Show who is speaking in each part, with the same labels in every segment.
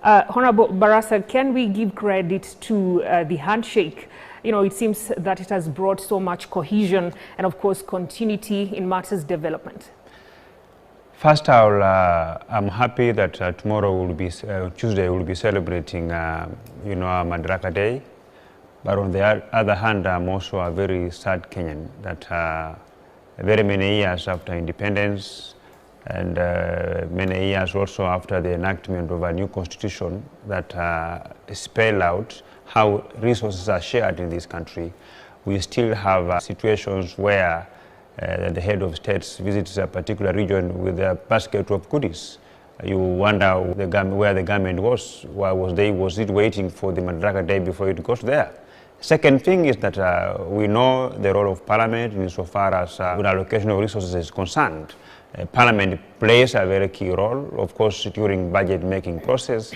Speaker 1: Honorable Barasa, can we give credit to the handshake? You know, it seems that it has brought so much cohesion and, of course, continuity in matters development.
Speaker 2: First, I'm happy that tomorrow will be Tuesday. We'll be celebrating, you know, our Madaraka Day. But on the other hand, I'm also a very sad Kenyan that very many years after independence and many years also after the enactment of a new constitution that spell out how resources are shared in this country, we still have situations where the head of states visits a particular region with a basket of goodies. You wonder where the government was. Why was it waiting for the Madaraka Day before it goes there? Second thing is that we know the role of Parliament insofar as good allocation of resources is concerned. Parliament plays a very key role, of course, during budget making process.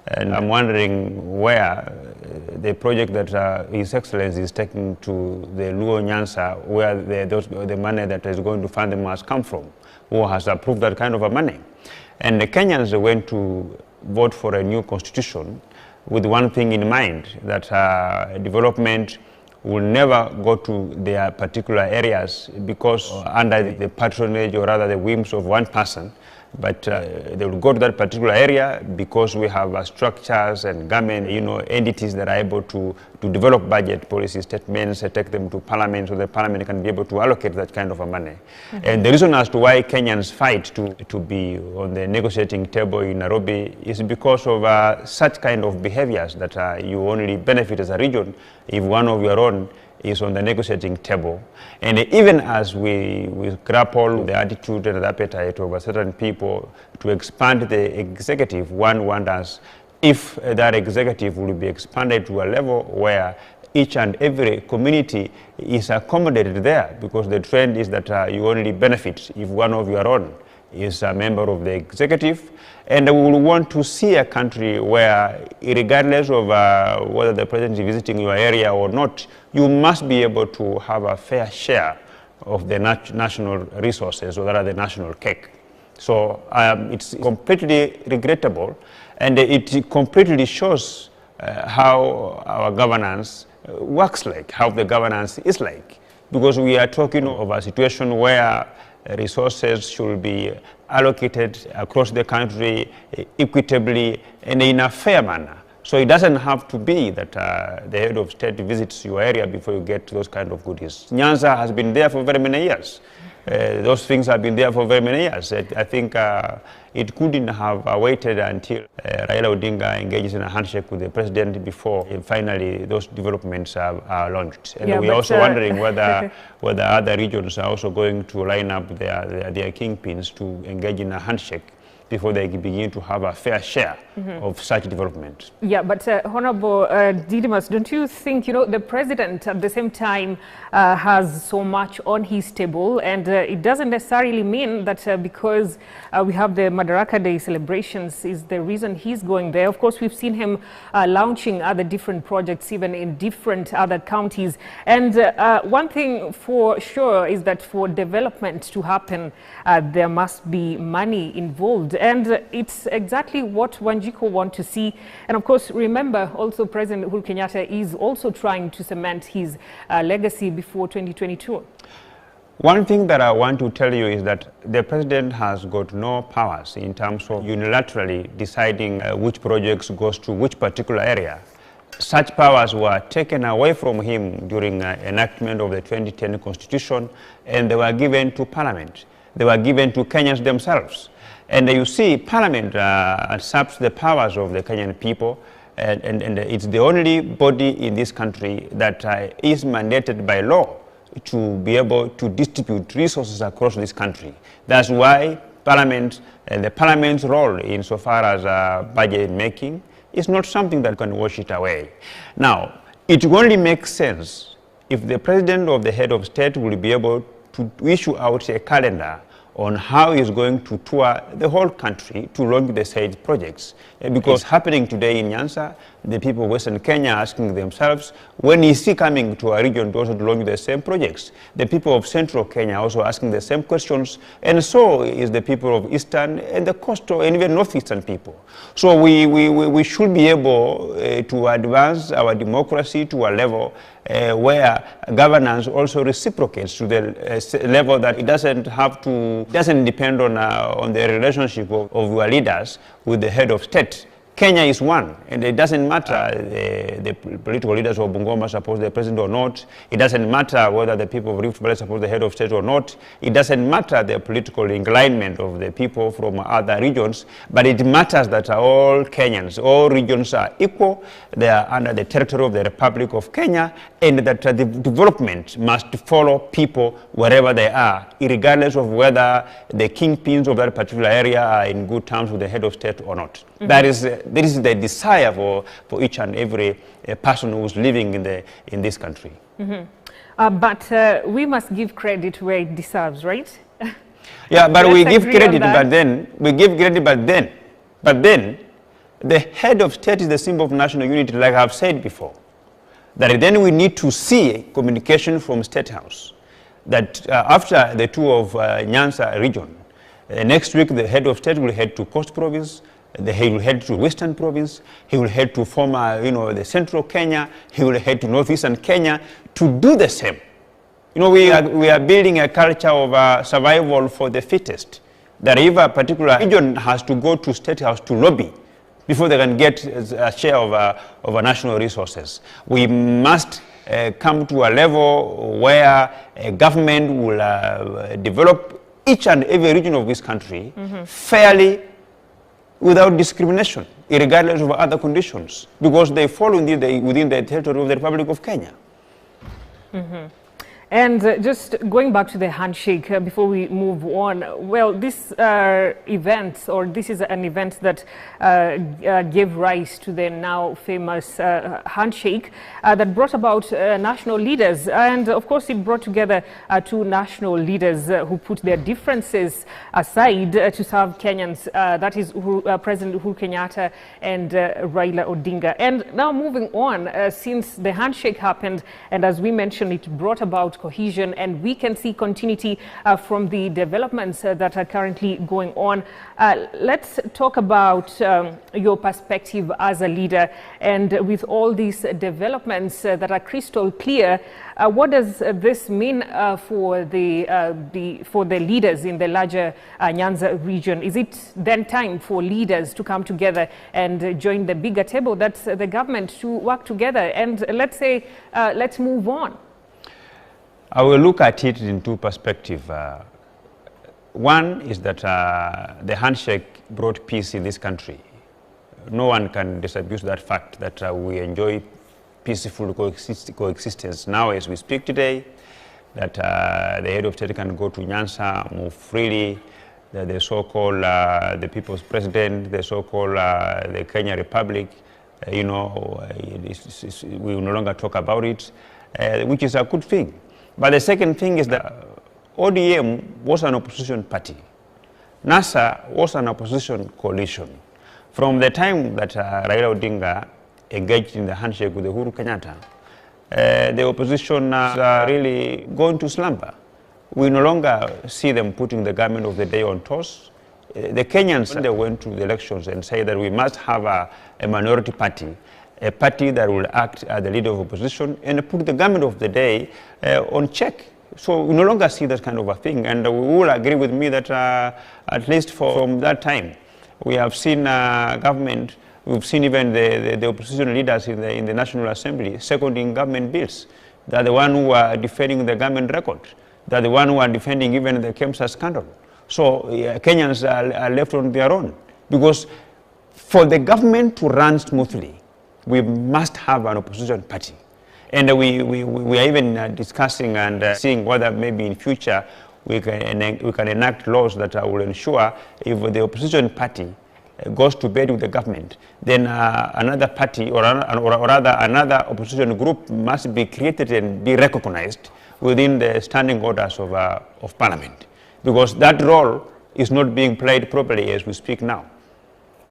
Speaker 2: And I'm wondering where the project that His Excellency is taking to the Luo Nyanza, where the money that is going to fund them has come from, who has approved that kind of a money. And the Kenyans went to vote for a new constitution with one thing in mind, that development will never go to their particular areas because under the patronage or rather the whims of one person, but they will go to that particular area because we have structures and government, you know, entities that are able to develop budget policy statements, take them to Parliament so the Parliament can be able to allocate that kind of a money. And the reason as to why Kenyans fight to be on the negotiating table in Nairobi is because of such kind of behaviors that you only benefit as a region if one of your own is on the negotiating table. And even as we grapple with the attitude and the appetite of certain people to expand the executive, one wonders if that executive will be expanded to a level where each and every community is accommodated there, because the trend is that you only benefit if one of your own is a member of the executive. And we will want to see a country where, regardless of whether the president is visiting your area or not, you must be able to have a fair share of the national resources, or rather the national cake. So it's completely regrettable, and it completely shows how our governance works like, how the governance is like, because we are talking of a situation where resources should be allocated across the country equitably and in a fair manner. So it doesn't have to be that the head of state visits your area before you get those kind of goodies. Nyanza has been there for very many years. Those things have been there for very many years. I think it couldn't have waited until Raila Odinga engages in a handshake with the president before finally those developments are launched. And we're also wondering whether other regions are also going to line up their kingpins to engage in a handshake before they begin to have a fair share of such development. Yeah, but
Speaker 1: Honorable Didmus, don't you think, you know, the president at the same time has so much on his table, and it doesn't necessarily mean that because we have the Madaraka Day celebrations is the reason he's going there. Of course, we've seen him launching other different projects even in different other counties. And one thing for sure is that for development to happen, there must be money involved. And it's exactly what Wanjiku want to see. And of course, remember also President Uhuru Kenyatta is also trying to cement his legacy before 2022.
Speaker 2: One thing that I want to tell you is that the president has got no powers in terms of unilaterally deciding which projects goes to which particular area. Such powers were taken away from him during enactment of the 2010 Constitution, and they were given to Parliament. They were given to Kenyans themselves. And you see, Parliament usurps the powers of the Kenyan people, and it's the only body in this country that is mandated by law to be able to distribute resources across this country. That's why Parliament and the Parliament's role insofar as budget making is not something that can wash it away. Now, it only makes sense if the president or the head of state will be able to issue out a calendar on how he's going to tour the whole country to launch the said projects. Because it's happening today in Nyanza, the people of Western Kenya are asking themselves, when is he coming to our region to also launch the same projects? The people of Central Kenya are also asking the same questions, and so is the people of Eastern and the coastal and even Northeastern people. So we should be able to advance our democracy to a level where governance also reciprocates to the level that it doesn't depend on the relationship of your leaders with the head of state. Kenya is one, and it doesn't matter the political leaders of Bungoma support the president or not. It doesn't matter whether the people of Rift Valley support the head of state or not. It doesn't matter the political alignment of the people from other regions, but it matters that all Kenyans, all regions are equal. They are under the territory of the Republic of Kenya, and that the development must follow people wherever they are, regardless of whether the kingpins of that particular area are in good terms with the head of state or not. Mm-hmm. This is the desire for each and every person who's living in this country.
Speaker 1: Mm-hmm. But we must give credit where it deserves, right?
Speaker 2: Yeah, but we give credit, but then the head of state is the symbol of national unity, like I've said before. That then we need to see communication from State House. That after the tour of Nyanza region, next week the head of state will head to Coast Province. He will head to Western Province, he will head to former, the Central Kenya, he will head to Northeastern Kenya to do the same. We are building a culture of survival for the fittest. That if a particular region has to go to State House to lobby before they can get a share of our national resources, we must come to a level where a government will develop each and every region of this country fairly, without discrimination, regardless of other conditions, because they fall within the territory of the Republic of Kenya.
Speaker 1: Mm-hmm. And just going back to the handshake before we move on, well, this event, or this is an event that gave rise to the now famous handshake that brought about national leaders. And of course, it brought together two national leaders who put their differences aside to serve Kenyans. That is President Uhuru Kenyatta and Raila Odinga. And now moving on, since the handshake happened, and as we mentioned, it brought about cohesion, and we can see continuity from the developments that are currently going on. Let's talk about your perspective as a leader, and with all these developments that are crystal clear, what does this mean for the leaders in the larger Nyanza region? Is it then time for leaders to come together and join the bigger table, that's the government, to work together and let's move on?
Speaker 2: I will look at it in two perspectives. One is that the handshake brought peace in this country. No one can disabuse that fact that we enjoy peaceful coexistence now as we speak today, that the head of state can go to Nyanza, move freely, that the so-called the people's president, the so-called the Kenya Republic, we no longer talk about it, which is a good thing. But the second thing is that ODM was an opposition party. NASA was an opposition coalition. From the time that Raila Odinga engaged in the handshake with Uhuru Kenyatta, the opposition is really going to slumber. We no longer see them putting the government of the day on toss. The Kenyans, they went to the elections and say that we must have a minority party, a party that will act as the leader of opposition and put the government of the day on check. So we no longer see that kind of a thing, and we will agree with me that at least from that time, we have seen government, we've seen even the opposition leaders in the National Assembly seconding government bills. They're the ones who are defending the government record. They're the ones who are defending even the KEMSA scandal. So Kenyans are left on their own, because for the government to run smoothly, we must have an opposition party. And we are even discussing and seeing whether maybe in future we can enact laws that will ensure if the opposition party goes to bed with the government, then another party or rather another opposition group must be created and be recognized within the standing orders of Parliament. because that role is not being played properly as we speak now.